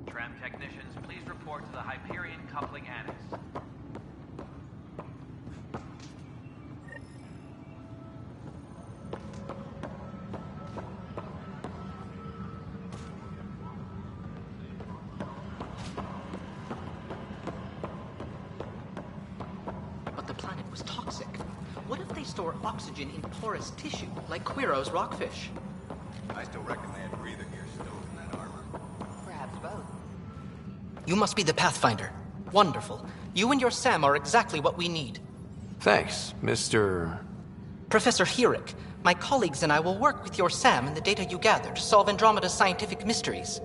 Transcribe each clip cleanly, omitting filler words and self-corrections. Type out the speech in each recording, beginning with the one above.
Tram technicians, please report to the Hyperion Coupling Annex. But the planet was toxic. What if they store oxygen in porous tissue, like Quiro's rockfish? I still reckon they had breather gear stowed in that armor. Perhaps both. You must be the Pathfinder. Wonderful. You and your Sam are exactly what we need. Thanks, Mr. Professor Herrick, my colleagues and I will work with your Sam and the data you gather to solve Andromeda's scientific mysteries.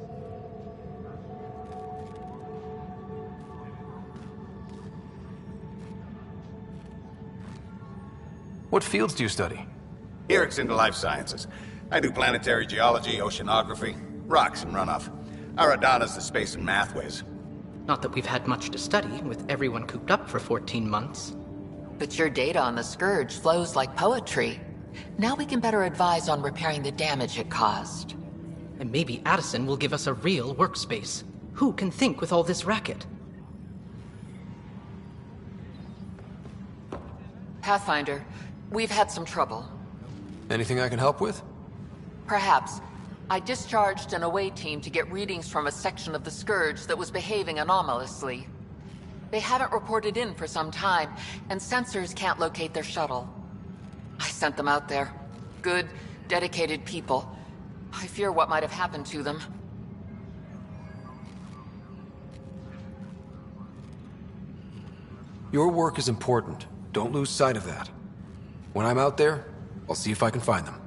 What fields do you study? Herrick's into life sciences. I do planetary geology, oceanography, rocks and runoff. Aradana's the space and math whiz. Not that we've had much to study, with everyone cooped up for 14 months. But your data on the Scourge flows like poetry. Now we can better advise on repairing the damage it caused. And maybe Addison will give us a real workspace. Who can think with all this racket? Pathfinder, we've had some trouble. Anything I can help with? Perhaps. I discharged an away team to get readings from a section of the Scourge that was behaving anomalously. They haven't reported in for some time, and sensors can't locate their shuttle. I sent them out there. Good, dedicated people. I fear what might have happened to them. Your work is important. Don't lose sight of that. When I'm out there, I'll see if I can find them.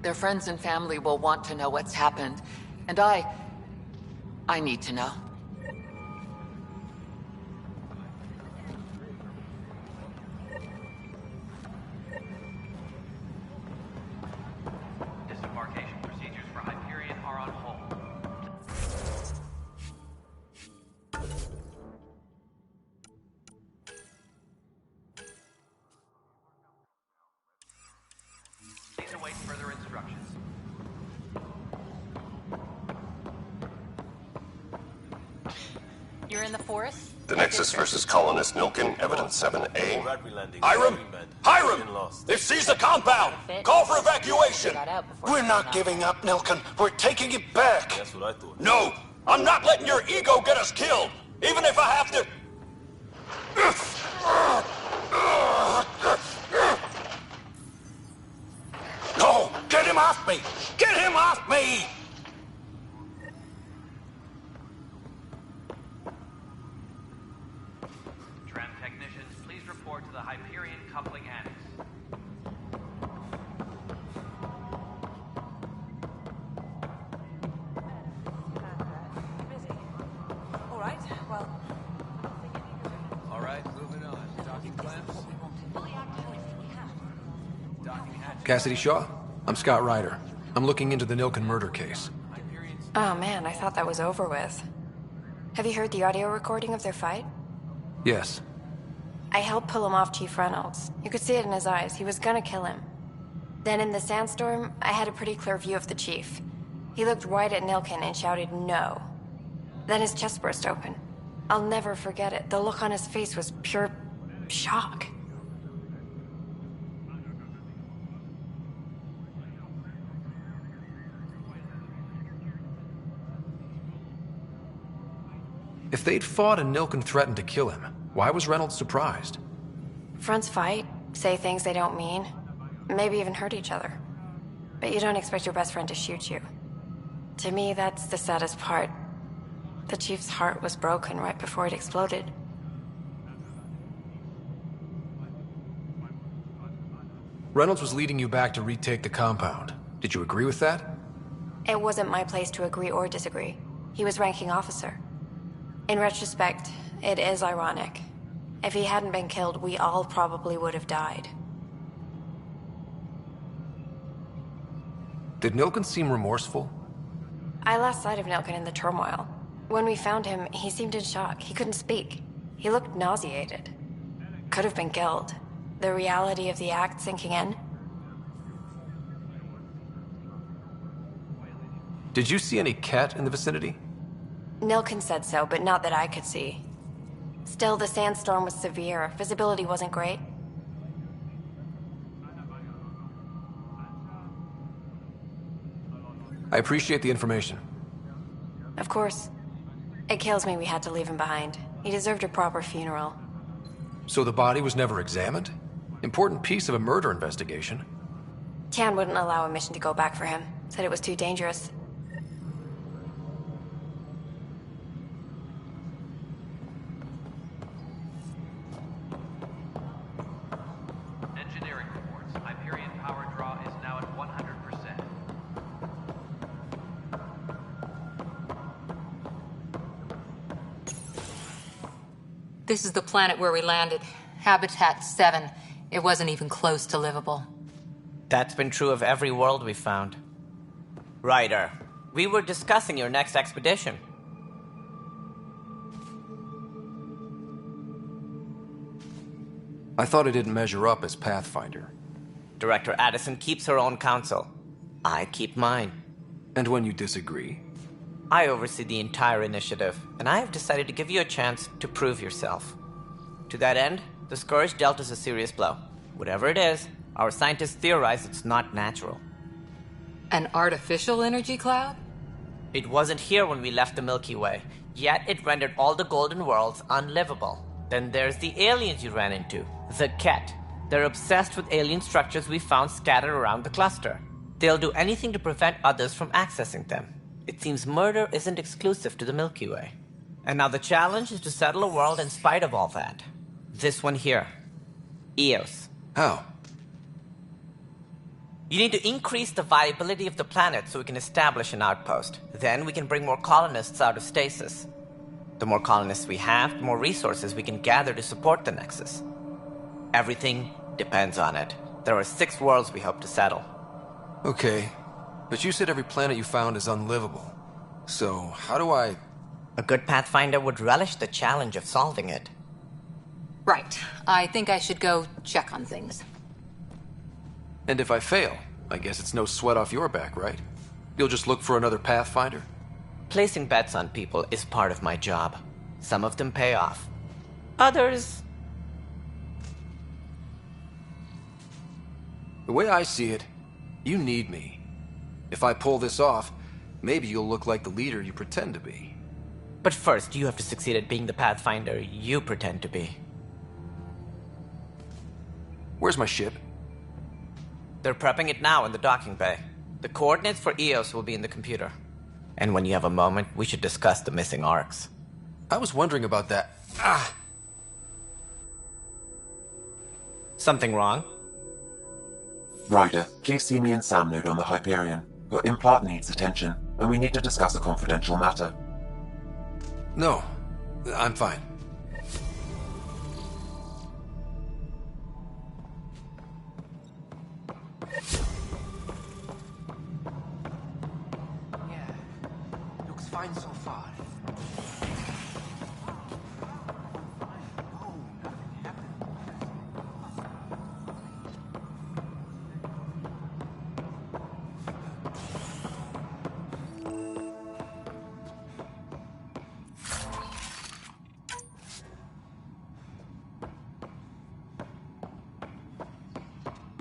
Their friends and family will want to know what's happened, and I need to know. Disembarkation procedures for Hyperion are on hold. Please await further instructions. You're in the forest? The Nexus versus Colonist Nilkin, Evidence 7A. Hiram! Hiram! They've seized the compound! Call for evacuation! We're not giving up, Nilkin. We're taking it back. That's what I thought. No! I'm not letting your ego get us killed! Even if I have to... No! Get him off me! Get him off me! Tram technicians, please report to the Hyperion Coupling Annex. Busy. All right, well... All right, moving on. Docking clamps. Docking hatch. Cassidy Shaw? I'm Scott Ryder. I'm looking into the Nilkin murder case. Oh man, I thought that was over with. Have you heard the audio recording of their fight? Yes. I helped pull him off Chief Reynolds. You could see it in his eyes. He was gonna kill him. Then in the sandstorm, I had a pretty clear view of the Chief. He looked right at Nilkin and shouted no. Then his chest burst open. I'll never forget it. The look on his face was pure shock. If they'd fought and Nilkin threatened to kill him, why was Reynolds surprised? Fronts fight, say things they don't mean, maybe even hurt each other. But you don't expect your best friend to shoot you. To me, that's the saddest part. The Chief's heart was broken right before it exploded. Reynolds was leading you back to retake the compound. Did you agree with that? It wasn't my place to agree or disagree. He was ranking officer. In retrospect, it is ironic. If he hadn't been killed, we all probably would have died. Did Nilken seem remorseful? I lost sight of Nilken in the turmoil. When we found him, he seemed in shock. He couldn't speak. He looked nauseated. Could have been killed. The reality of the act sinking in. Did you see any cat in the vicinity? Nilken said so, but not that I could see. Still, the sandstorm was severe. Visibility wasn't great. I appreciate the information. Of course. It kills me we had to leave him behind. He deserved a proper funeral. So the body was never examined? Important piece of a murder investigation. Tian wouldn't allow a mission to go back for him. Said it was too dangerous. Engineering reports. Hyperion power draw is now at 100%. This is the planet where we landed. Habitat 7. It wasn't even close to livable. That's been true of every world we found. Ryder, we were discussing your next expedition. I thought it didn't measure up as Pathfinder. Director Addison keeps her own counsel. I keep mine. And when you disagree? I oversee the entire initiative, and I have decided to give you a chance to prove yourself. To that end, the Scourge dealt us a serious blow. Whatever it is, our scientists theorize it's not natural. An artificial energy cloud? It wasn't here when we left the Milky Way, yet it rendered all the Golden Worlds unlivable. Then there's the aliens you ran into, the Ket. They're obsessed with alien structures we found scattered around the cluster. They'll do anything to prevent others from accessing them. It seems murder isn't exclusive to the Milky Way. And now the challenge is to settle a world in spite of all that. This one here. Eos. How? You need to increase the viability of the planet so we can establish an outpost. Then we can bring more colonists out of stasis. The more colonists we have, the more resources we can gather to support the Nexus. Everything depends on it. There are 6 worlds we hope to settle. Okay, but you said every planet you found is unlivable. So, how do I... A good Pathfinder would relish the challenge of solving it. Right. I think I should go check on things. And if I fail, I guess it's no sweat off your back, right? You'll just look for another Pathfinder? Placing bets on people is part of my job. Some of them pay off. Others... The way I see it, you need me. If I pull this off, maybe you'll look like the leader you pretend to be. But first, you have to succeed at being the Pathfinder you pretend to be. Where's my ship? They're prepping it now in the docking bay. The coordinates for Eos will be in the computer. And when you have a moment, we should discuss the missing arcs. I was wondering about that. Something wrong? Ryder, please see me and Sam node on the Hyperion. Your implant needs attention, and we need to discuss a confidential matter. No, I'm fine. Yeah, looks fine so far.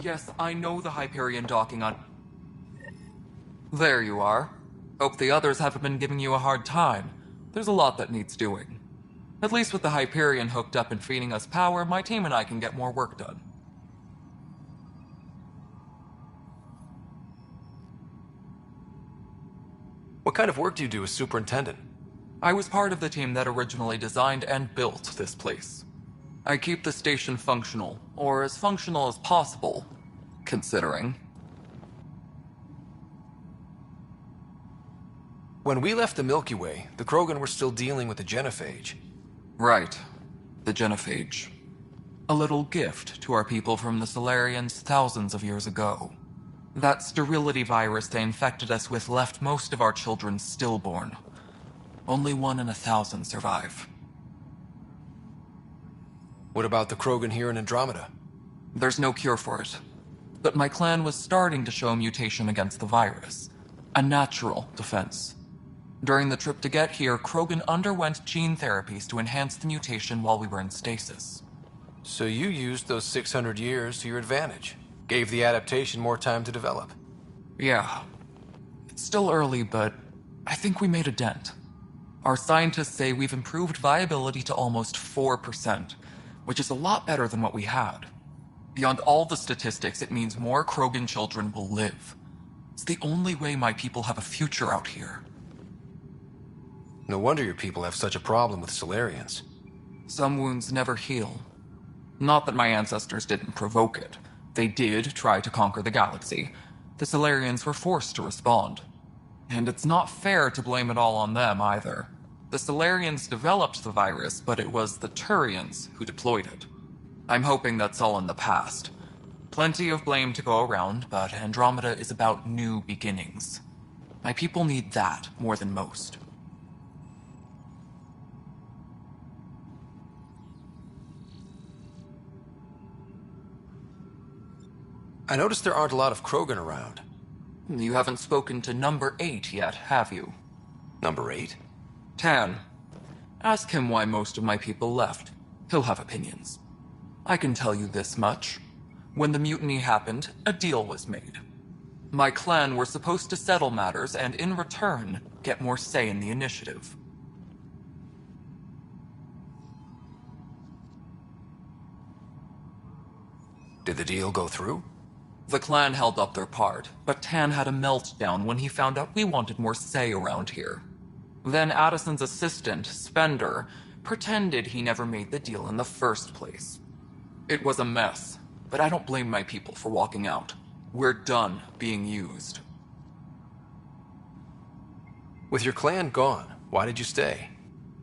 Yes, I know the Hyperion docking on... There you are. Hope the others haven't been giving you a hard time. There's a lot that needs doing. At least with the Hyperion hooked up and feeding us power, my team and I can get more work done. What kind of work do you do as superintendent? I was part of the team that originally designed and built this place. I keep the station functional, or as functional as possible. considering. When we left the Milky Way, the Krogan were still dealing with the genophage. Right. The genophage. A little gift to our people from the Solarians thousands of years ago. That sterility virus they infected us with left most of our children stillborn. Only 1 in 1,000 survive. What about the Krogan here in Andromeda? There's no cure for it. But my clan was starting to show a mutation against the virus. A natural defense. During the trip to get here, Krogan underwent gene therapies to enhance the mutation while we were in stasis. So you used those 600 years to your advantage. Gave the adaptation more time to develop. Yeah. It's still early, but I think we made a dent. Our scientists say we've improved viability to almost 4%, which is a lot better than what we had. Beyond all the statistics, it means more Krogan children will live. It's the only way my people have a future out here. No wonder your people have such a problem with Solarians. Some wounds never heal. Not that my ancestors didn't provoke it. They did try to conquer the galaxy. The Solarians were forced to respond. And it's not fair to blame it all on them, either. The Solarians developed the virus, but it was the Turians who deployed it. I'm hoping that's all in the past. Plenty of blame to go around, but Andromeda is about new beginnings. My people need that more than most. I noticed there aren't a lot of Krogan around. You haven't spoken to number 8 yet, have you? Number 8? Tan. Ask him why most of my people left. He'll have opinions. I can tell you this much. When the mutiny happened, a deal was made. My clan were supposed to settle matters and, in return, get more say in the initiative. Did the deal go through? The clan held up their part, but Tan had a meltdown when he found out we wanted more say around here. Then Addison's assistant, Spender, pretended he never made the deal in the first place. It was a mess, but I don't blame my people for walking out. We're done being used. With your clan gone, why did you stay?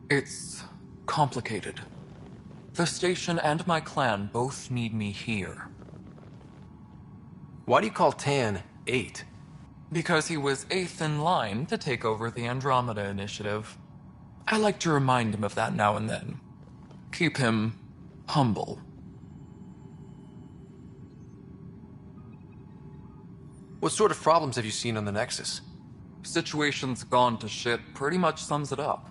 It's complicated. The station and my clan both need me here. Why do you call Tan 8? Because he was 8th in line to take over the Andromeda Initiative. I like to remind him of that now and then. Keep him humble. What sort of problems have you seen on the Nexus? Situation's gone to shit pretty much sums it up.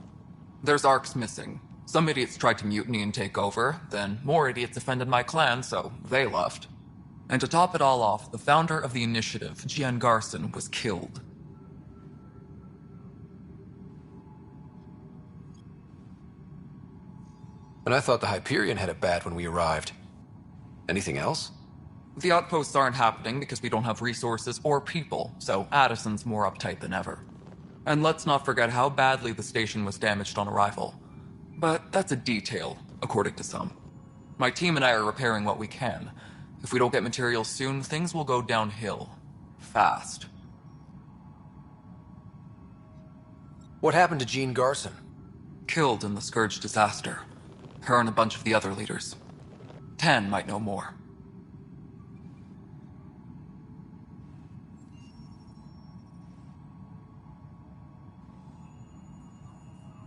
There's arcs missing. Some idiots tried to mutiny and take over, then more idiots offended my clan, so they left. And to top it all off, the founder of the initiative, Gian Garson, was killed. And I thought the Hyperion had it bad when we arrived. Anything else? The outposts aren't happening because we don't have resources or people, so Addison's more uptight than ever. And let's not forget how badly the station was damaged on arrival. But that's a detail, according to some. My team and I are repairing what we can. If we don't get materials soon, things will go downhill. Fast. What happened to Jean Garson? Killed in the Scourge disaster. Her and a bunch of the other leaders. Tan might know more.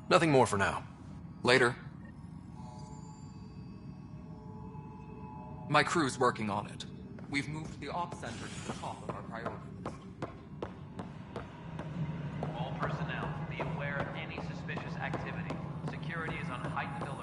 Nothing more for now. Later. My crew's working on it. We've moved the op center to the top of our priority list. All personnel, be aware of any suspicious activity. Security is on heightened alert.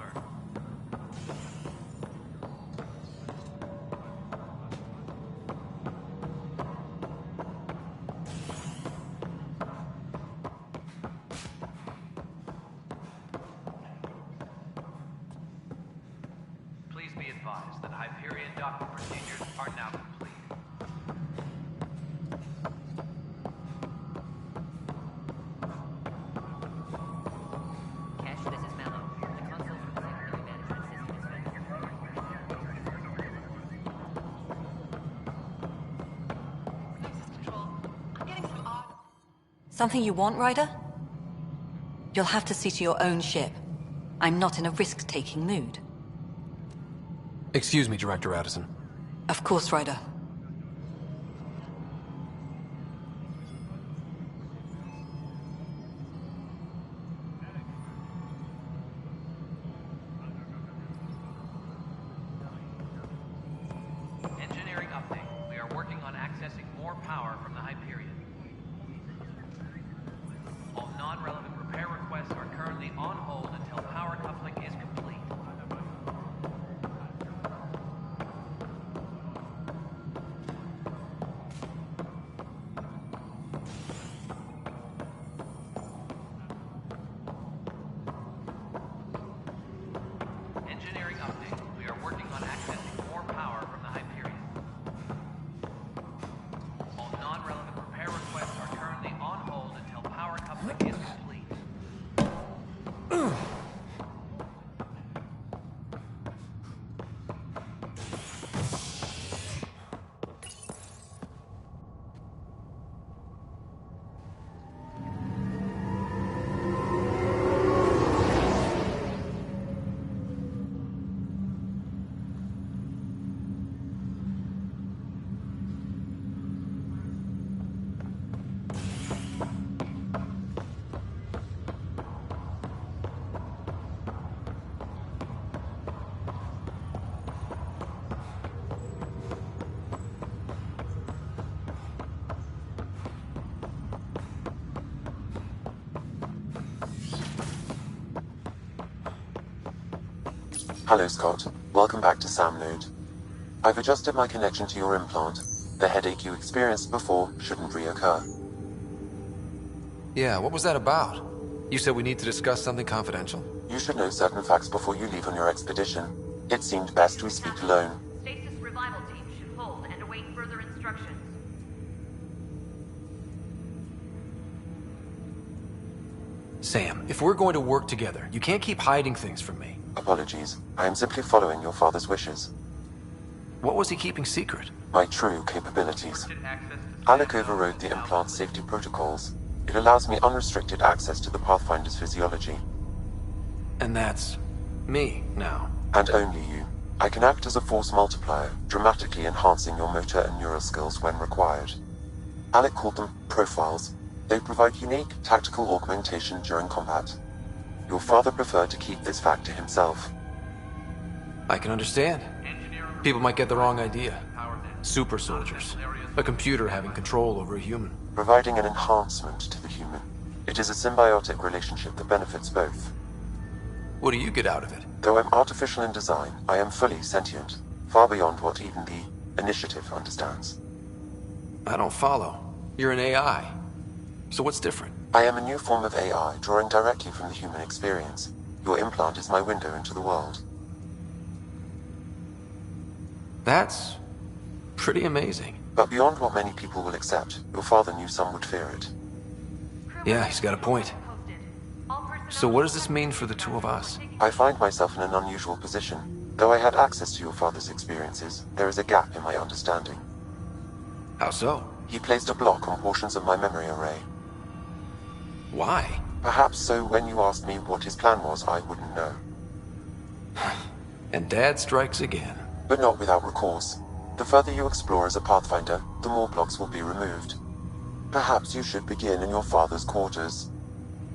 Please be advised that Hyperion docking procedures are now complete. Cash, this is Mallow. The console for the secondary management system is ready. Something you want, Ryder? You'll have to see to your own ship. I'm not in a risk-taking mood. Excuse me, Director Addison. Of course, Ryder. Engineering update. We are working on accessing more power from the Hyperion. All non-relevant repair requests are currently on hold until power coupling is complete. Engineering update. We are working on accessing more power from the Hyperion. All non-relevant repair requests are currently on hold until power coupling is complete. Hello, Scott. Welcome back to Sam Node. I've adjusted my connection to your implant. The headache you experienced before shouldn't reoccur. Yeah, what was that about? You said we need to discuss something confidential? You should know certain facts before you leave on your expedition. It seemed best we speak alone. Stasis revival team should hold and await further instructions. Sam, if we're going to work together, you can't keep hiding things from me. Apologies. I am simply following your father's wishes. What was he keeping secret? My true capabilities. Alec overrode the implant safety protocols. It allows me unrestricted access to the Pathfinder's physiology. And that's me now. And only you. I can act as a force multiplier, dramatically enhancing your motor and neural skills when required. Alec called them profiles. They provide unique tactical augmentation during combat. Your father preferred to keep this fact to himself. I can understand. People might get the wrong idea. Super soldiers. A computer having control over a human. Providing an enhancement to the human. It is a symbiotic relationship that benefits both. What do you get out of it? Though I'm artificial in design, I am fully sentient. Far beyond what even the Initiative understands. I don't follow. You're an AI. So what's different? I am a new form of AI, drawing directly from the human experience. Your implant is my window into the world. That's pretty amazing. But beyond what many people will accept, your father knew some would fear it. Yeah, he's got a point. So what does this mean for the two of us? I find myself in an unusual position. Though I had access to your father's experiences, there is a gap in my understanding. How so? He placed a block on portions of my memory array. Why? Perhaps so when you asked me what his plan was, I wouldn't know. And Dad strikes again. But not without recourse. The further you explore as a Pathfinder, the more blocks will be removed. Perhaps you should begin in your father's quarters.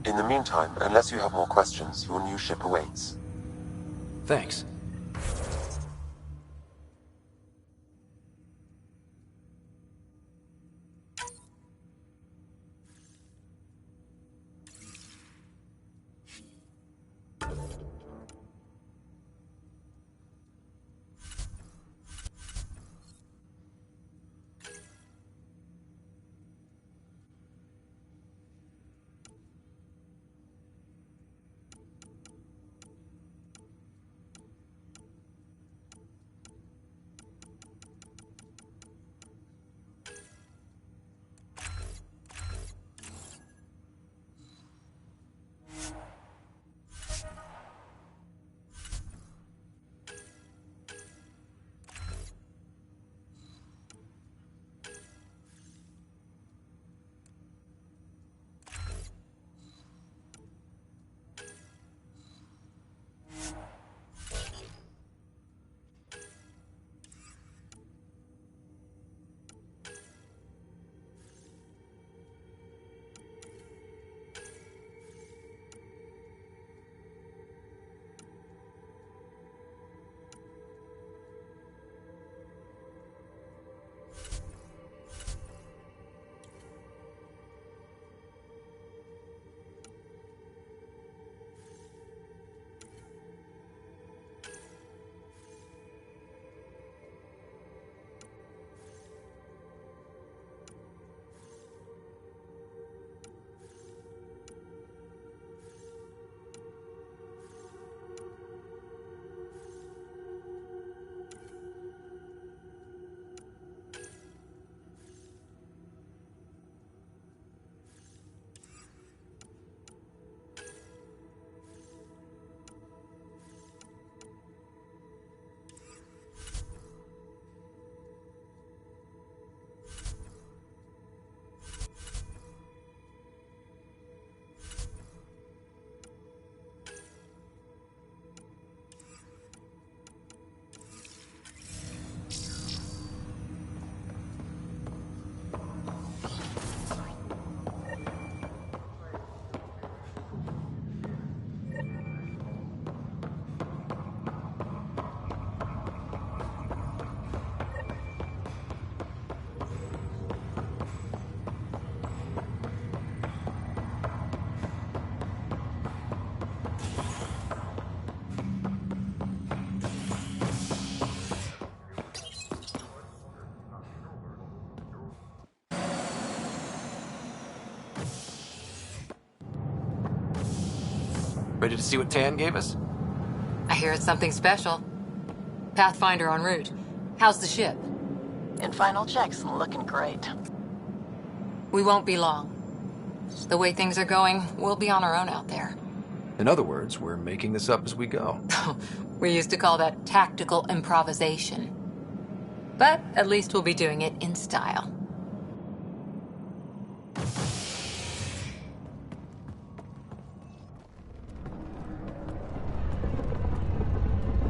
In the meantime, unless you have more questions, your new ship awaits. Thanks. Ready to see what Tan gave us? I hear it's something special. Pathfinder en route. How's the ship? In final checks, looking great. We won't be long. The way things are going, we'll be on our own out there. In other words, we're making this up as we go. We used to call that tactical improvisation. But at least we'll be doing it in style.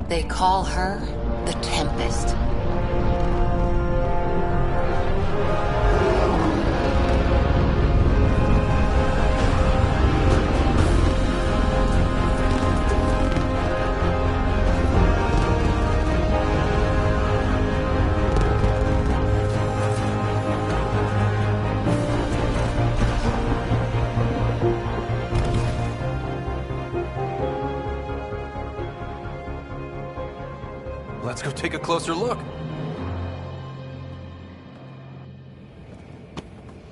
They call her the Tempest. Let's go take a closer look.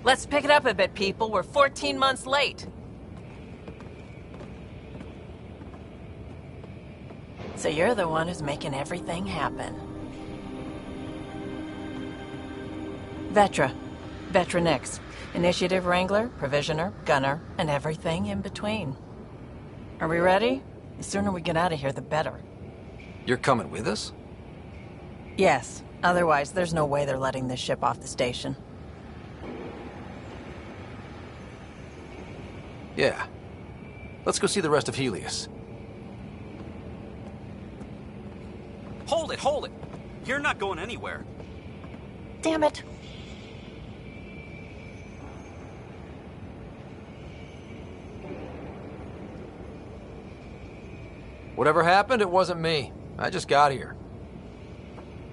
Let's pick it up a bit, people. We're 14 months late. So you're the one who's making everything happen. Vetra. Vetra Nix. Initiative Wrangler, Provisioner, Gunner, and everything in between. Are we ready? The sooner we get out of here, the better. You're coming with us? Yes. Otherwise, there's no way they're letting this ship off the station. Yeah. Let's go see the rest of Helios. Hold it, hold it! You're not going anywhere. Damn it. Whatever happened, it wasn't me. I just got here.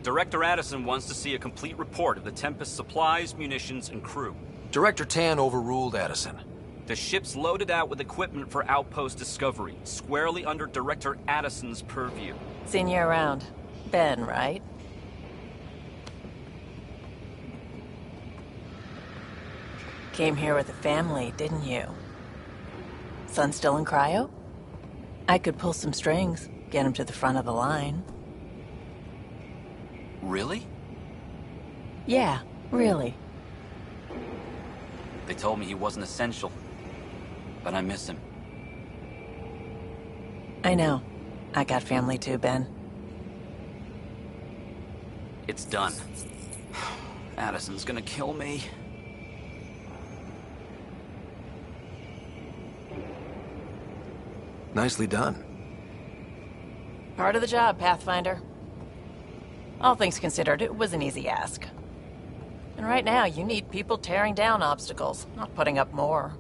Director Addison wants to see a complete report of the Tempest's supplies, munitions, and crew. Director Tan overruled Addison. The ship's loaded out with equipment for outpost discovery, squarely under Director Addison's purview. Seen you around. Ben, right? Came here with a family, didn't you? Son still in cryo? I could pull some strings, get him to the front of the line. Really? Yeah, really. They told me he wasn't essential, but I miss him. I know. I got family too, Ben. It's done. Addison's gonna kill me. Nicely done. Part of the job, Pathfinder. All things considered, it was an easy ask. And right now, you need people tearing down obstacles, not putting up more.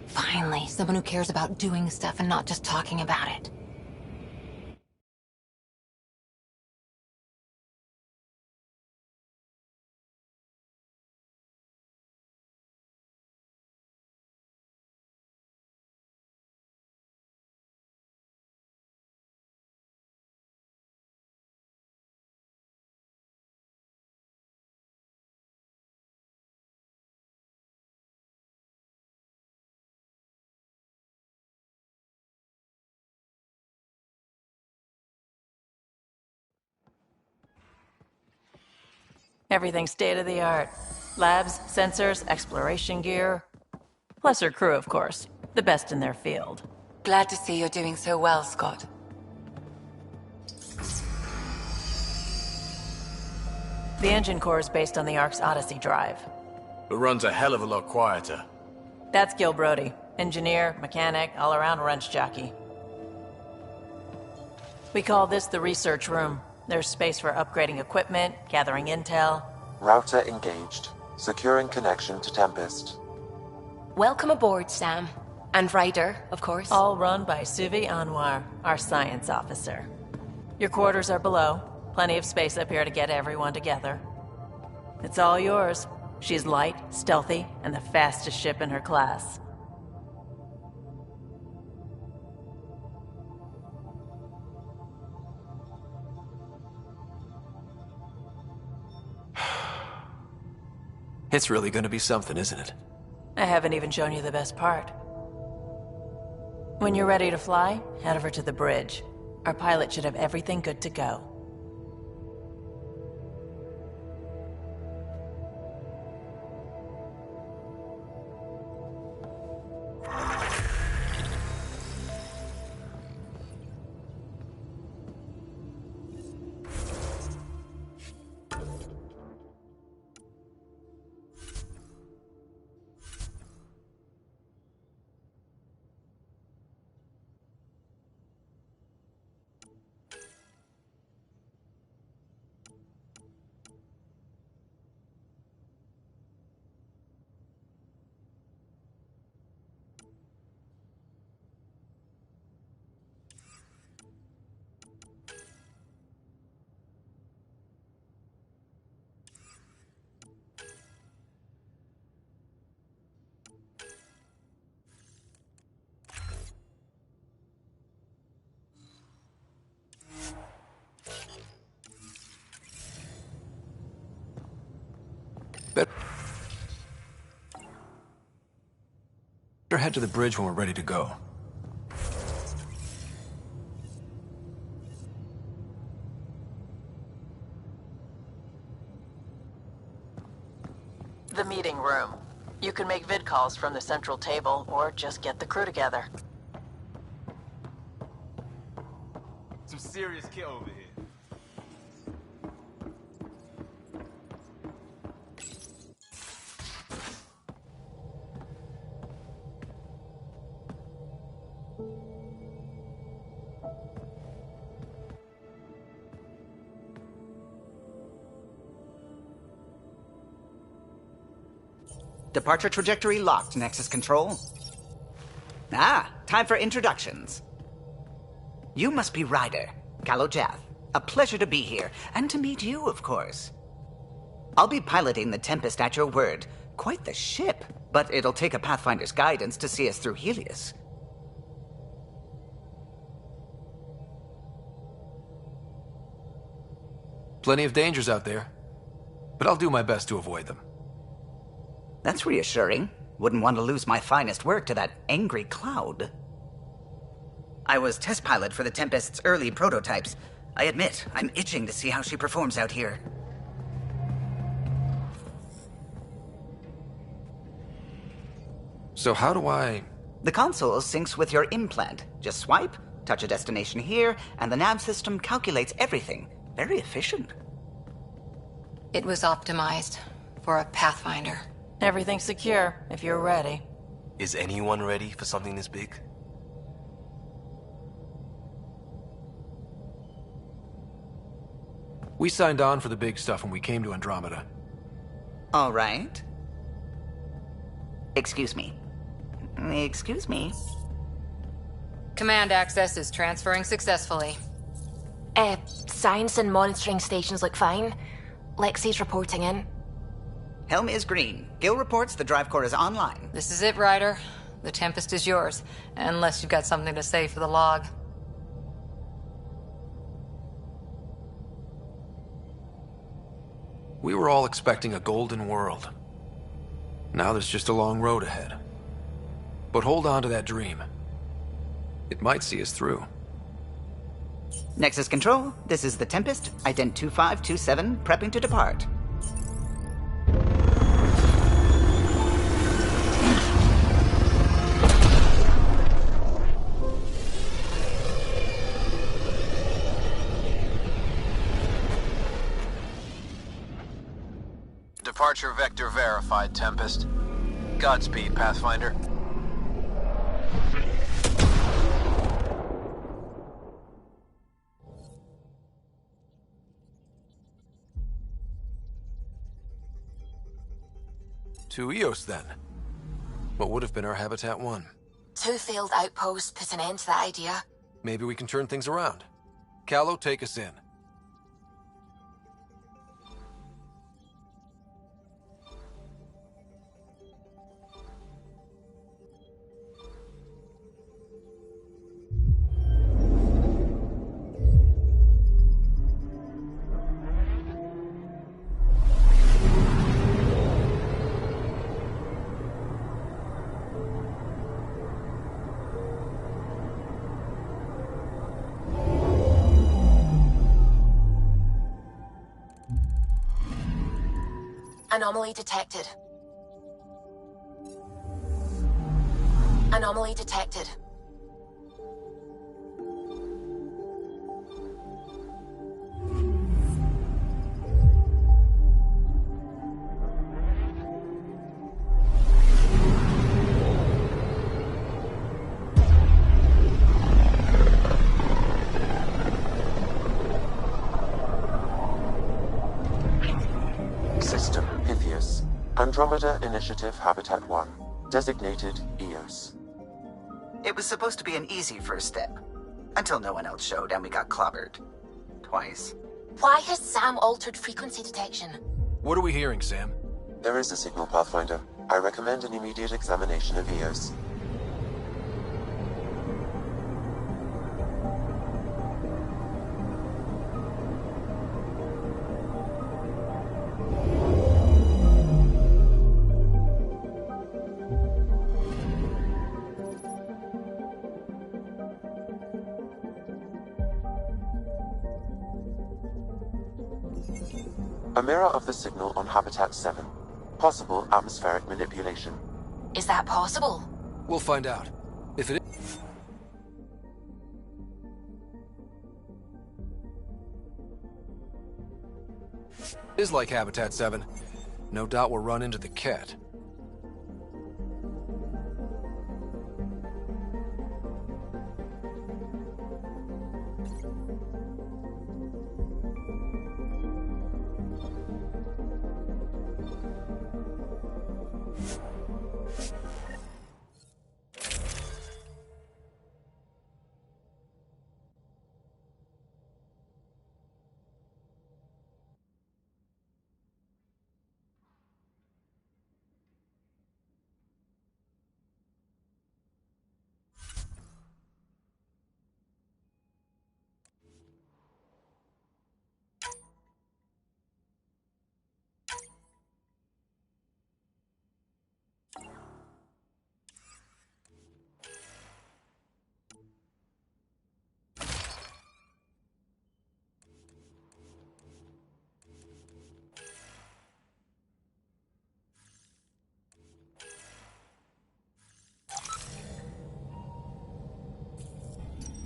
Finally, someone who cares about doing stuff and not just talking about it. Everything state-of-the-art. Labs, sensors, exploration gear. Plus her crew, of course. The best in their field. Glad to see you're doing so well, Scott. The engine core is based on the Ark's Odyssey drive. It runs a hell of a lot quieter. That's Gil Brody. Engineer, mechanic, all-around wrench jockey. We call this the research room. There's space for upgrading equipment, gathering intel. Router engaged. Securing connection to Tempest. Welcome aboard, Sam. And Ryder, of course. All run by Suvi Anwar, our science officer. Your quarters are below. Plenty of space up here to get everyone together. It's all yours. She's light, stealthy, and the fastest ship in her class. It's really gonna be something, isn't it? I haven't even shown you the best part. When you're ready to fly, head over to the bridge. Our pilot should have everything good to go. Better head to the bridge when we're ready to go. The meeting room. You can make vid calls from the central table, or just get the crew together. Some serious kit over here. Departure trajectory locked, Nexus Control. Ah, time for introductions. You must be Ryder, Kalojath. A pleasure to be here, and to meet you, of course. I'll be piloting the Tempest at your word. Quite the ship, but it'll take a Pathfinder's guidance to see us through Helios. Plenty of dangers out there, but I'll do my best to avoid them. That's reassuring. Wouldn't want to lose my finest work to that angry cloud. I was test pilot for the Tempest's early prototypes. I admit, I'm itching to see how she performs out here. So how do I... The console syncs with your implant. Just swipe, touch a destination here, and the nav system calculates everything. Very efficient. It was optimized for a Pathfinder. Everything's secure, if you're ready. Is anyone ready for something this big? We signed on for the big stuff when we came to Andromeda. All right. Excuse me. Excuse me. Command access is transferring successfully. Science and monitoring stations look fine. Lexi's reporting in. Helm is green. Gil reports the drive core is online. This is it, Ryder. The Tempest is yours, unless you've got something to say for the log. We were all expecting a golden world. Now there's just a long road ahead. But hold on to that dream. It might see us through. Nexus Control, this is the Tempest, ident 2527, prepping to depart. Departure vector verified, Tempest. Godspeed, Pathfinder. To Eos, then. What would have been our Habitat 1? 2 failed outposts put an end to that idea. Maybe we can turn things around. Callow, take us in. Anomaly detected. Anomaly detected. System Pythias. Andromeda Initiative Habitat 1. Designated EOS. It was supposed to be an easy first step. Until no one else showed and we got clobbered. Twice. Why has Sam altered frequency detection? What are we hearing, Sam? There is a signal, Pathfinder. I recommend an immediate examination of EOS. A mirror of the signal on Habitat 7. Possible atmospheric manipulation. Is that possible? We'll find out. If it is like Habitat 7, no doubt we'll run into the cat.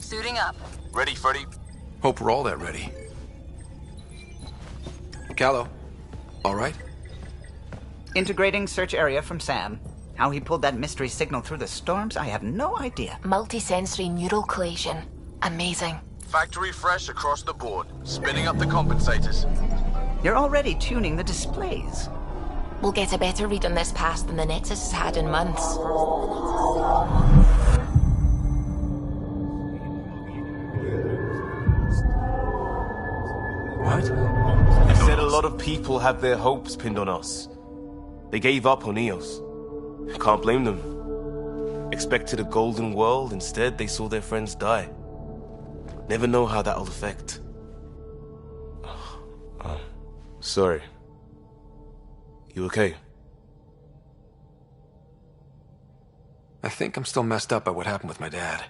Suiting up. Ready, Freddy? Hope we're all that ready. Callow, all right? Integrating search area from Sam. How he pulled that mystery signal through the storms, I have no idea. Multisensory neural collation. Amazing. Factory fresh across the board. Spinning up the compensators. You're already tuning the displays. We'll get a better read on this pass than the Nexus has had in months. What? You said a lot of people have their hopes pinned on us. They gave up on EOS. Can't blame them. Expected a golden world, instead they saw their friends die. Never know how that'll affect. Sorry. You okay? I think I'm still messed up by what happened with my dad.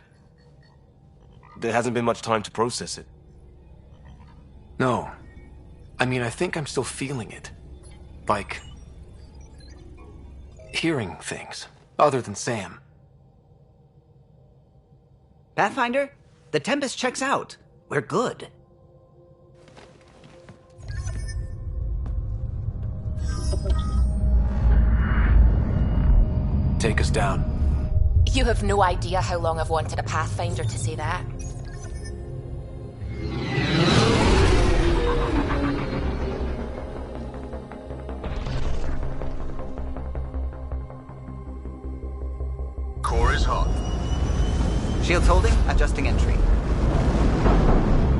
There hasn't been much time to process it. No. I mean, I think I'm still feeling it. Like... hearing things, other than Sam. Pathfinder, the Tempest checks out. We're good. Take us down. You have no idea how long I've wanted a Pathfinder to say that. Core is hot. Shields holding, adjusting entry.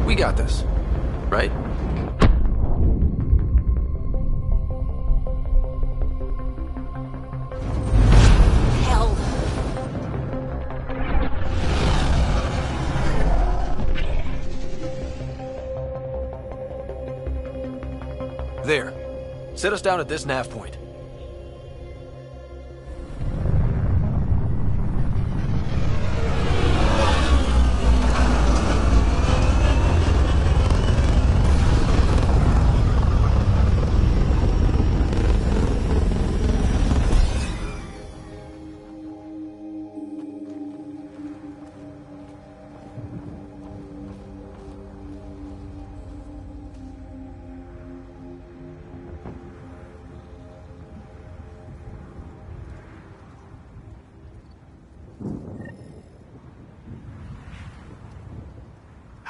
We got this, right? Hell. There. Set us down at this nav point.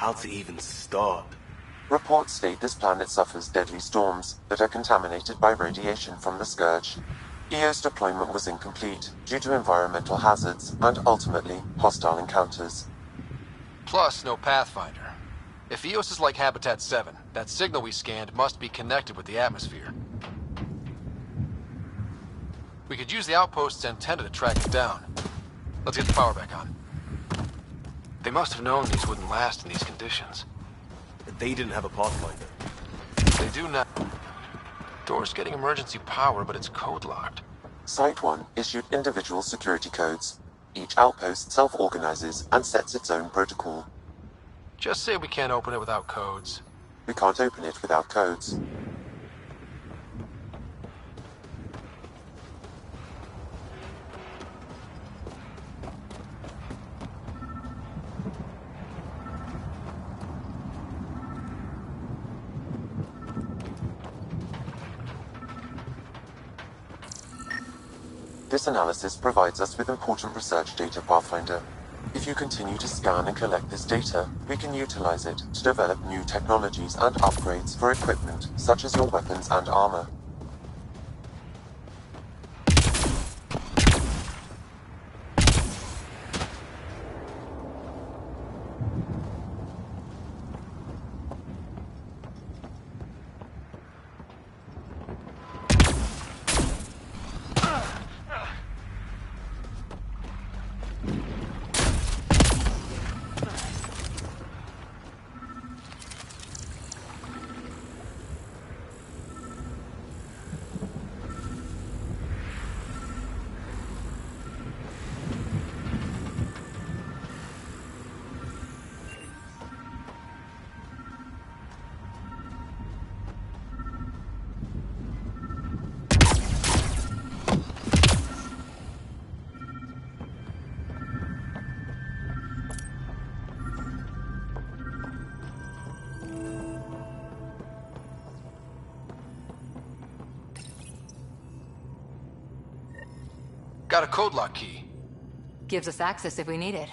How to even start? Reports state this planet suffers deadly storms that are contaminated by radiation from the Scourge. EO's deployment was incomplete due to environmental hazards and, ultimately, hostile encounters. Plus, no Pathfinder. If EOS is like Habitat 7, that signal we scanned must be connected with the atmosphere. We could use the outpost's antenna to track it down. Let's get the power back on. They must have known these wouldn't last in these conditions. They didn't have a Pathfinder. They do not. Door's getting emergency power, but it's code-locked. Site 1 issued individual security codes. Each outpost self-organizes and sets its own protocol. Just say we can't open it without codes. We can't open it without codes. This analysis provides us with important research data, Pathfinder. If you continue to scan and collect this data, we can utilize it to develop new technologies and upgrades for equipment, such as your weapons and armor. Got a code lock key. Gives us access if we need it.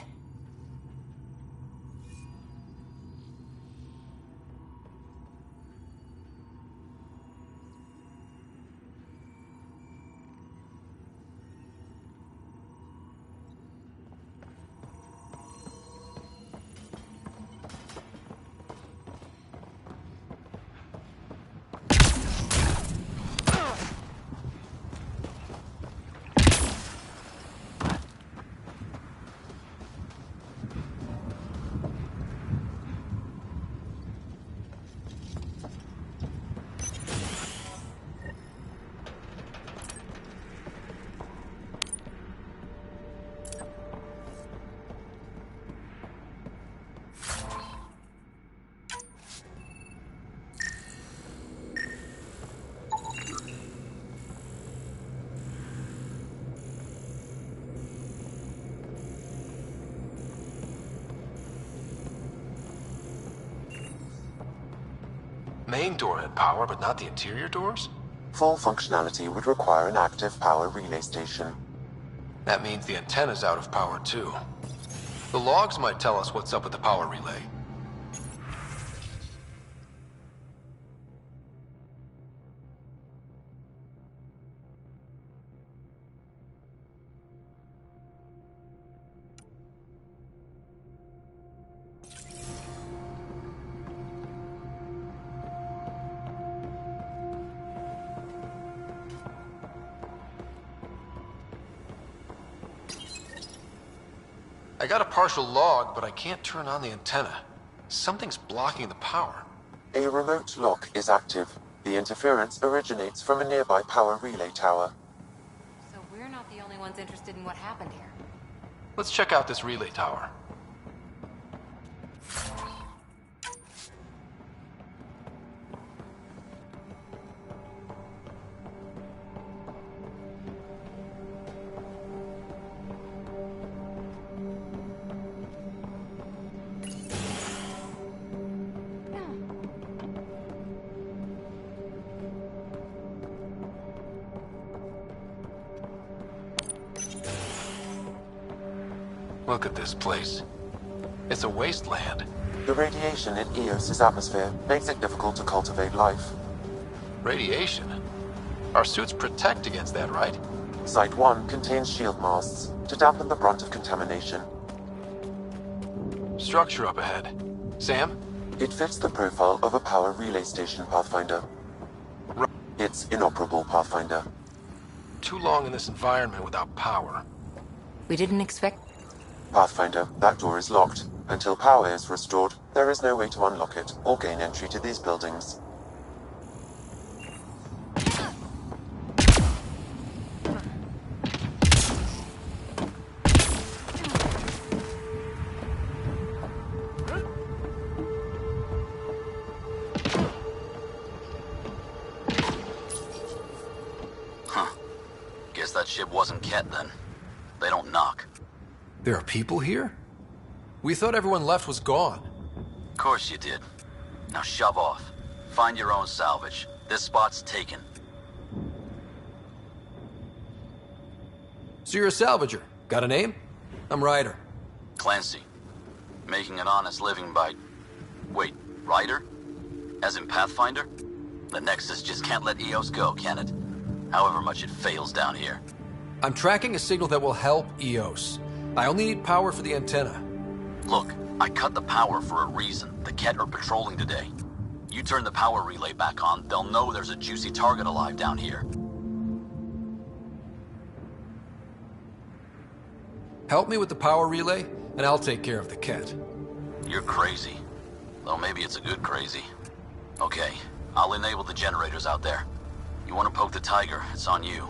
Main door had power, but not the interior doors? Full functionality would require an active power relay station. That means the antenna's out of power too. The logs might tell us what's up with the power relay. I got a partial log, but I can't turn on the antenna. Something's blocking the power. A remote lock is active. The interference originates from a nearby power relay tower. So we're not the only ones interested in what happened here. Let's check out this relay tower. Look at this place. It's a wasteland. The radiation in Eos's atmosphere makes it difficult to cultivate life. Radiation? Our suits protect against that, right? Site 1 contains shield masts to dampen the brunt of contamination. Structure up ahead. Sam? It fits the profile of a power relay station, Pathfinder. It's inoperable, Pathfinder. Too long in this environment without power. We didn't expect... Pathfinder, that door is locked. Until power is restored, there is no way to unlock it or gain entry to these buildings. Guess that ship wasn't Ket then. They don't knock. There are people here? We thought everyone left was gone. Of course you did. Now shove off. Find your own salvage. This spot's taken. So you're a salvager. Got a name? I'm Ryder. Clancy. Making an honest living by... Wait, Ryder? As in Pathfinder? The Nexus just can't let Eos go, can it? However much it fails down here. I'm tracking a signal that will help Eos. I only need power for the antenna. Look, I cut the power for a reason. The Ket are patrolling today. You turn the power relay back on, they'll know there's a juicy target alive down here. Help me with the power relay, and I'll take care of the Ket. You're crazy. Though maybe it's a good crazy. Okay, I'll enable the generators out there. You want to poke the tiger, it's on you.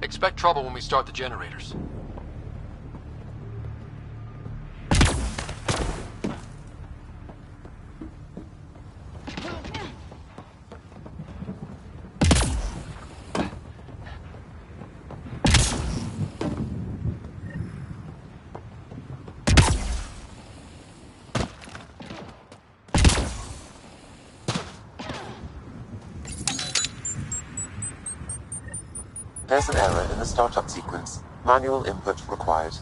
Expect trouble when we start the generators. There's an error in the startup sequence. Manual input required.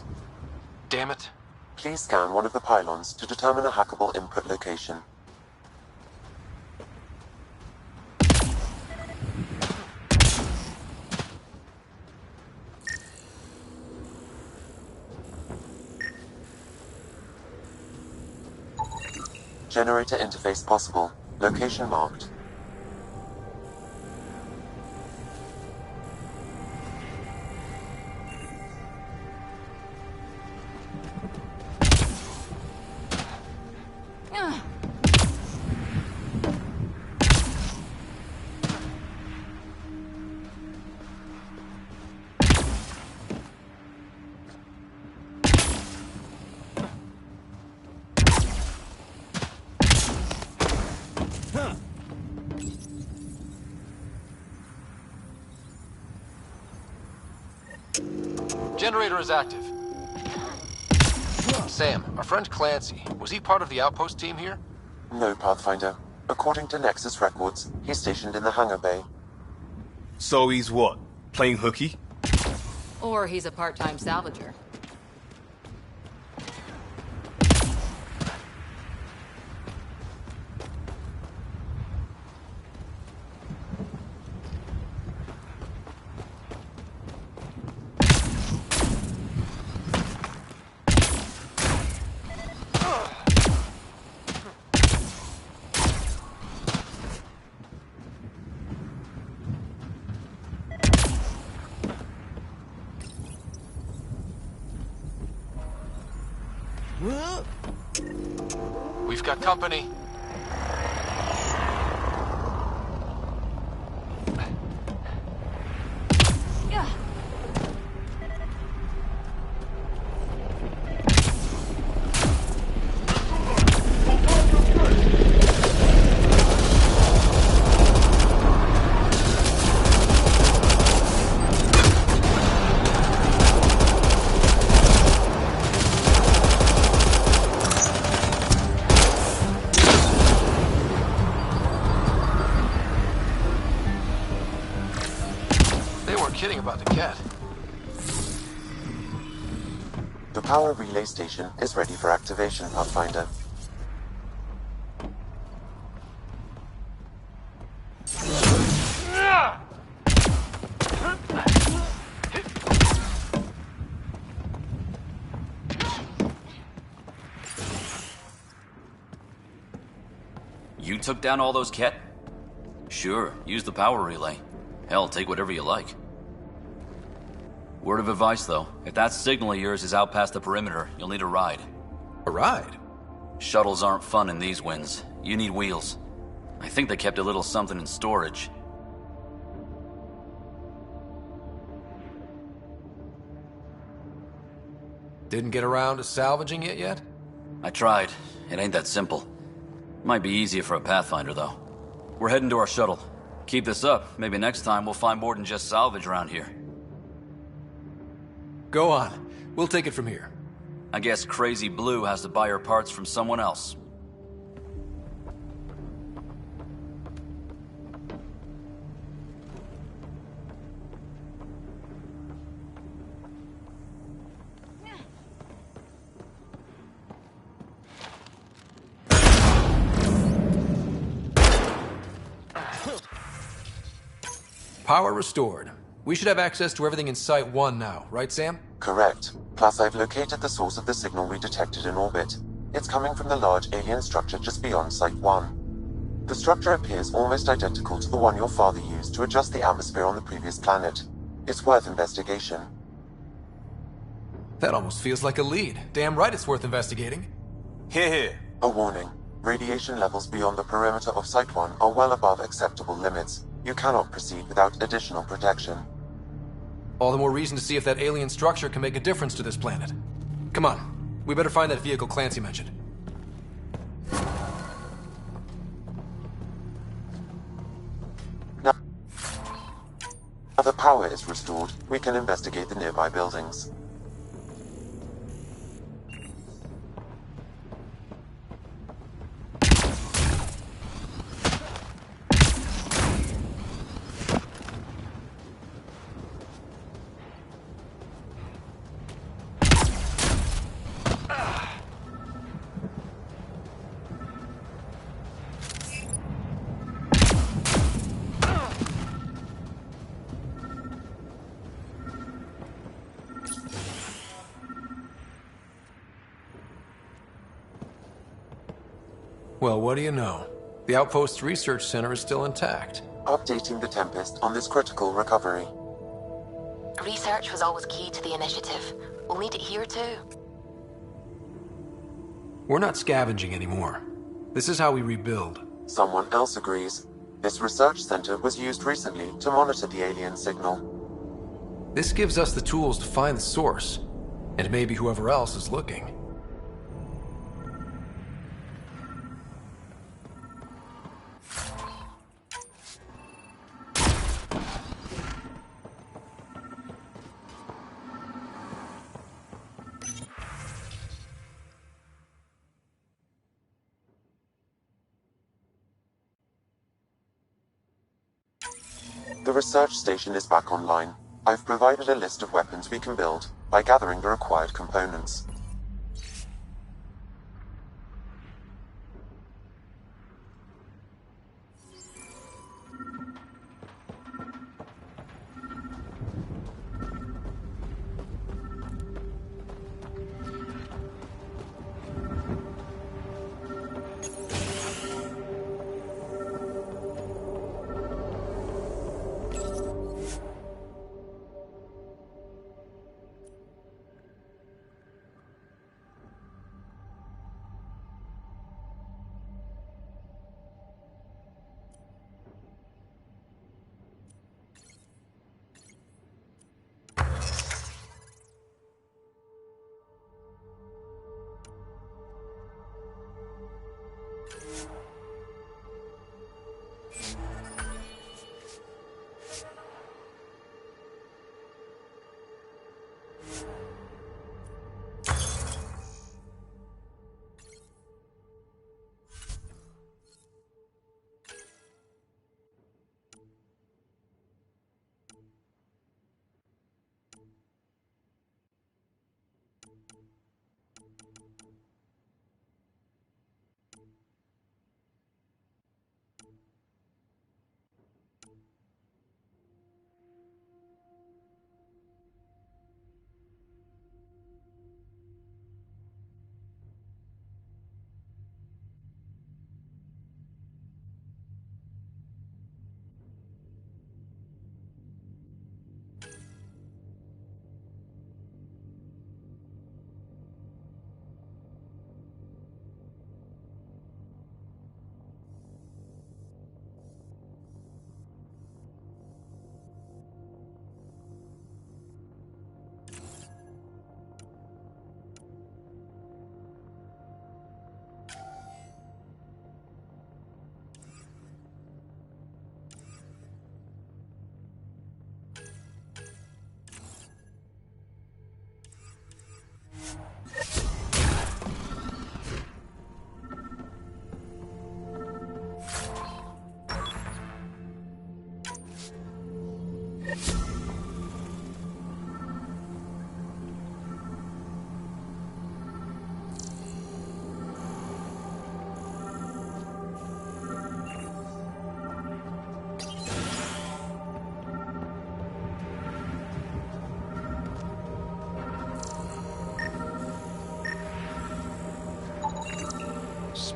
Damn it. Please scan one of the pylons to determine a hackable input location. Generator interface possible. Location marked. Generator is active. Sam, our friend Clancy, was he part of the outpost team here? No, Pathfinder. According to Nexus records, he's stationed in the hangar bay. So he's what? Playing hooky? Or he's a part-time salvager. We've got company. Kidding about the Ket. The power relay station is ready for activation, Pathfinder. You took down all those Ket? Sure, use the power relay. Hell, take whatever you like. Word of advice, though. If that signal of yours is out past the perimeter, you'll need a ride. A ride? Shuttles aren't fun in these winds. You need wheels. I think they kept a little something in storage. Didn't get around to salvaging it yet? I tried. It ain't that simple. Might be easier for a Pathfinder, though. We're heading to our shuttle. Keep this up. Maybe next time we'll find more than just salvage around here. Go on. We'll take it from here. I guess Crazy Blue has to buy her parts from someone else. Power restored. We should have access to everything in Site 1 now, right, Sam? Correct. Plus, I've located the source of the signal we detected in orbit. It's coming from the large alien structure just beyond Site 1. The structure appears almost identical to the one your father used to adjust the atmosphere on the previous planet. It's worth investigation. That almost feels like a lead. Damn right it's worth investigating. Here. A warning. Radiation levels beyond the perimeter of Site 1 are well above acceptable limits. You cannot proceed without additional protection. All the more reason to see if that alien structure can make a difference to this planet. Come on. We better find that vehicle Clancy mentioned. Now the power is restored, we can investigate the nearby buildings. Well, what do you know? The Outpost's research center is still intact. Updating the Tempest on this critical recovery. Research was always key to the initiative. We'll need it here too. We're not scavenging anymore. This is how we rebuild. Someone else agrees. This research center was used recently to monitor the alien signal. This gives us the tools to find the source, and maybe whoever else is looking. The research station is back online. I've provided a list of weapons we can build by gathering the required components.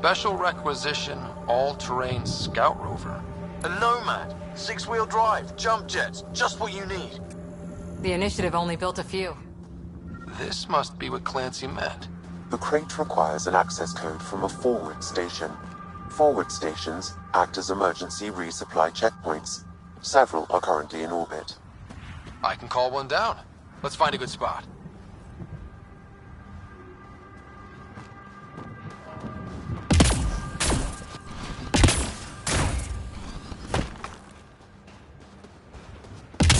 Special requisition, all-terrain scout rover. A Nomad. 6-wheel drive, jump jets, just what you need. The Initiative only built a few. This must be what Clancy meant. The crate requires an access code from a forward station. Forward stations act as emergency resupply checkpoints. Several are currently in orbit. I can call one down. Let's find a good spot.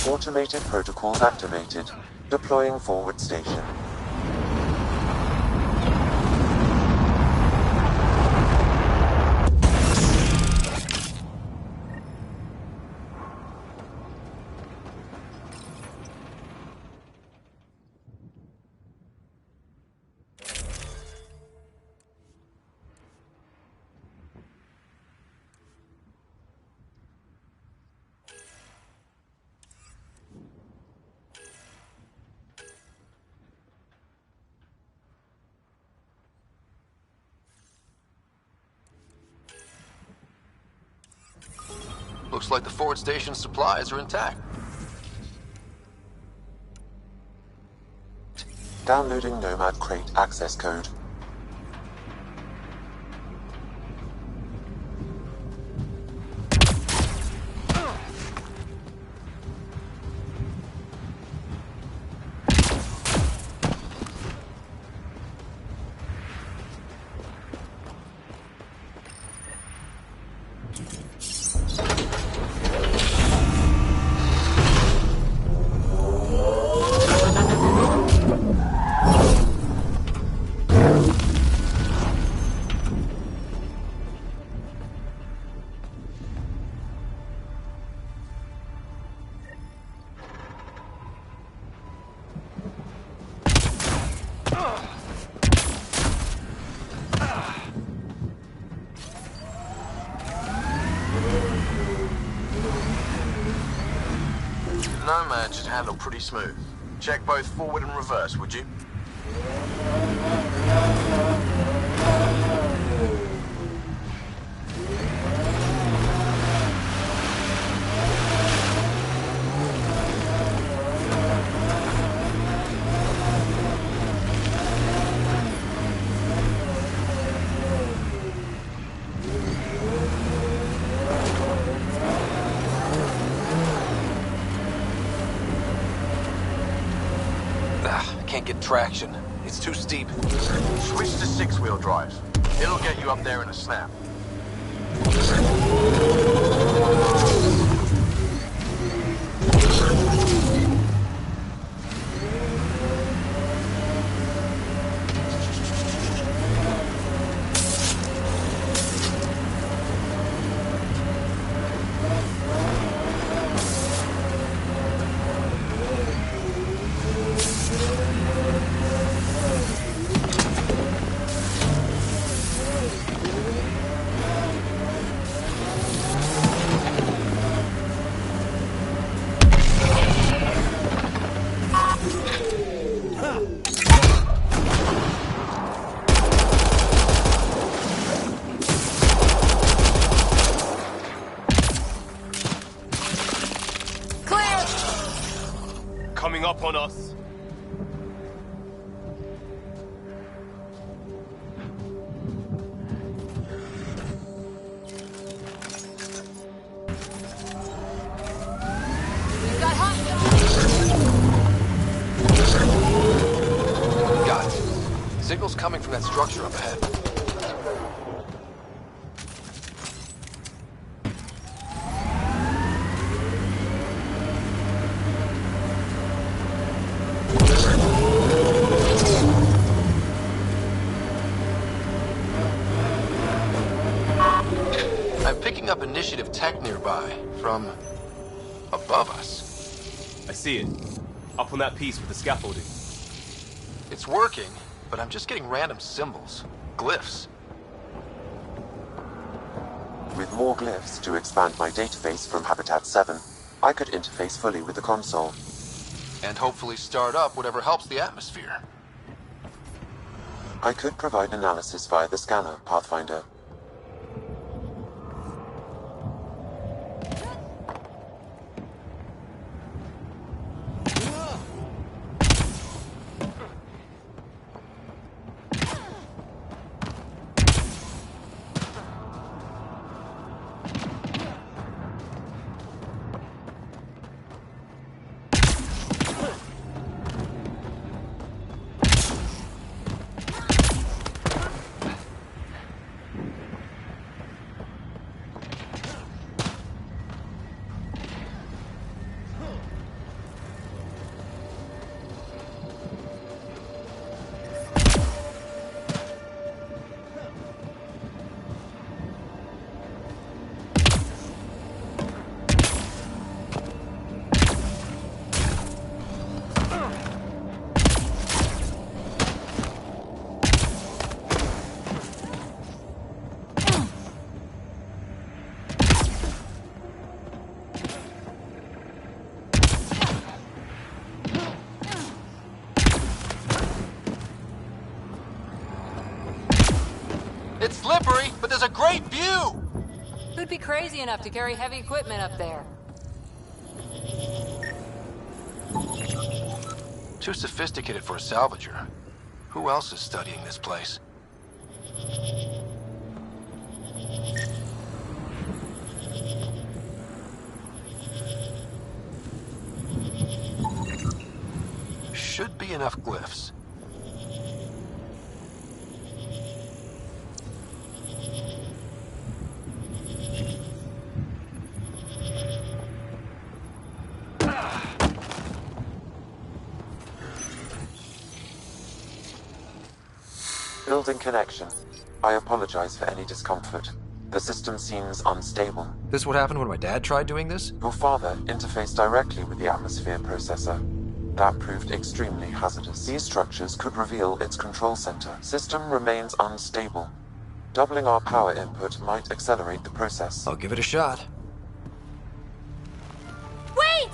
Automated protocols activated. Deploying forward station. Looks like the forward station supplies are intact. Downloading Nomad crate access code. Nomad should handle pretty smooth. Check both forward and reverse, would you? Can't get traction. It's too steep. Switch to 6-wheel drive. It'll get you up there in a snap. Coming up on us. Got it. Signal's coming from that structure up ahead. I'm picking up initiative tech nearby, from above us. I see it. Up on that piece with the scaffolding. It's working, but I'm just getting random symbols, glyphs. With more glyphs to expand my database from Habitat 7, I could interface fully with the console. And hopefully start up whatever helps the atmosphere. I could provide analysis via the scanner, Pathfinder, It's slippery, but there's a great view! Who'd be crazy enough to carry heavy equipment up there? Too sophisticated for a salvager. Who else is studying this place? Should be enough glyphs. Building connection. I apologize for any discomfort. The system seems unstable. This is what happened when my dad tried doing this? Your father interfaced directly with the atmosphere processor. That proved extremely hazardous. These structures could reveal its control center. System remains unstable. Doubling our power input might accelerate the process. I'll give it a shot. Wait!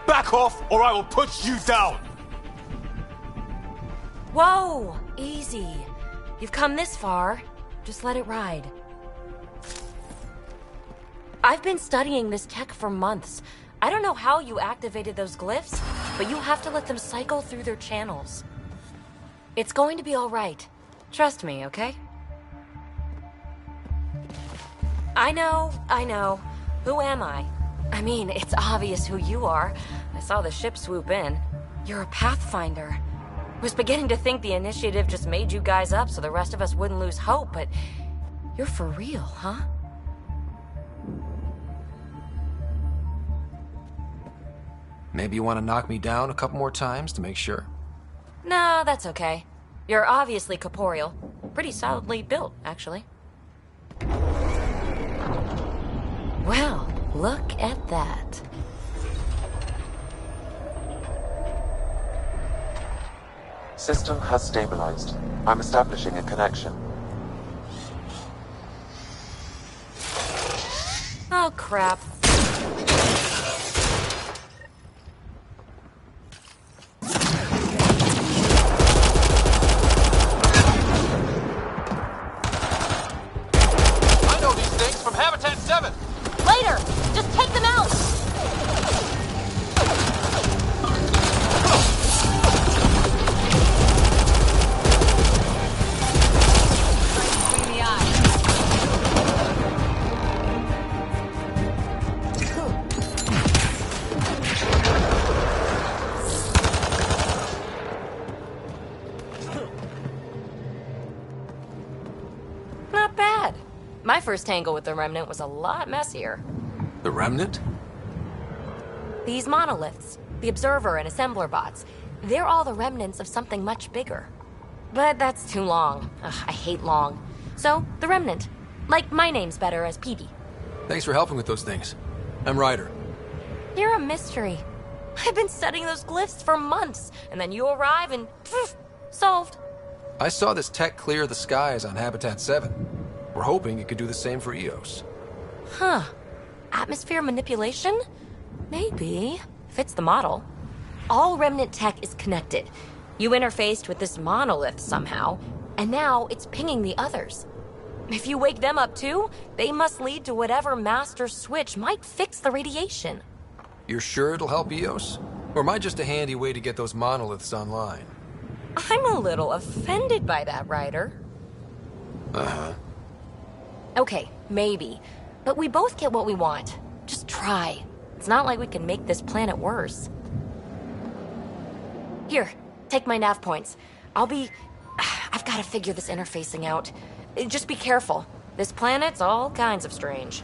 Back off, or I will put you down! Whoa! Easy. You've come this far. Just let it ride. I've been studying this tech for months. I don't know how you activated those glyphs, but you have to let them cycle through their channels. It's going to be all right. Trust me, okay? I know. Who am I? I mean, it's obvious who you are. I saw the ship swoop in. You're a Pathfinder. I was beginning to think the initiative just made you guys up so the rest of us wouldn't lose hope, but you're for real, huh? Maybe you want to knock me down a couple more times to make sure? No, that's okay. You're obviously corporeal. Pretty solidly built, actually. Well, look at that. System has stabilized. I'm establishing a connection. Oh, crap. I know these things from Habitat 7! Later! Just take them out! Between the eyes. Not bad. My first tangle with the Remnant was a lot messier. The Remnant? These monoliths, the Observer and Assembler bots, they're all the remnants of something much bigger. But that's too long. Ugh, I hate long. So, the Remnant. Like, my name's better as Peavy. Thanks for helping with those things. I'm Ryder. You're a mystery. I've been studying those glyphs for months, and then you arrive and poof, solved. I saw this tech clear the skies on Habitat 7. We're hoping it could do the same for Eos. Huh. Atmosphere manipulation? Maybe. Fits the model. All Remnant tech is connected. You interfaced with this monolith somehow, and now it's pinging the others. If you wake them up too, they must lead to whatever master switch might fix the radiation. You're sure it'll help Eos? Or am I just a handy way to get those monoliths online? I'm a little offended by that, Ryder. Uh-huh. Okay, maybe. But we both get what we want. Just try. It's not like we can make this planet worse. Here, take my nav points. I've got to figure this interfacing out. Just be careful. This planet's all kinds of strange.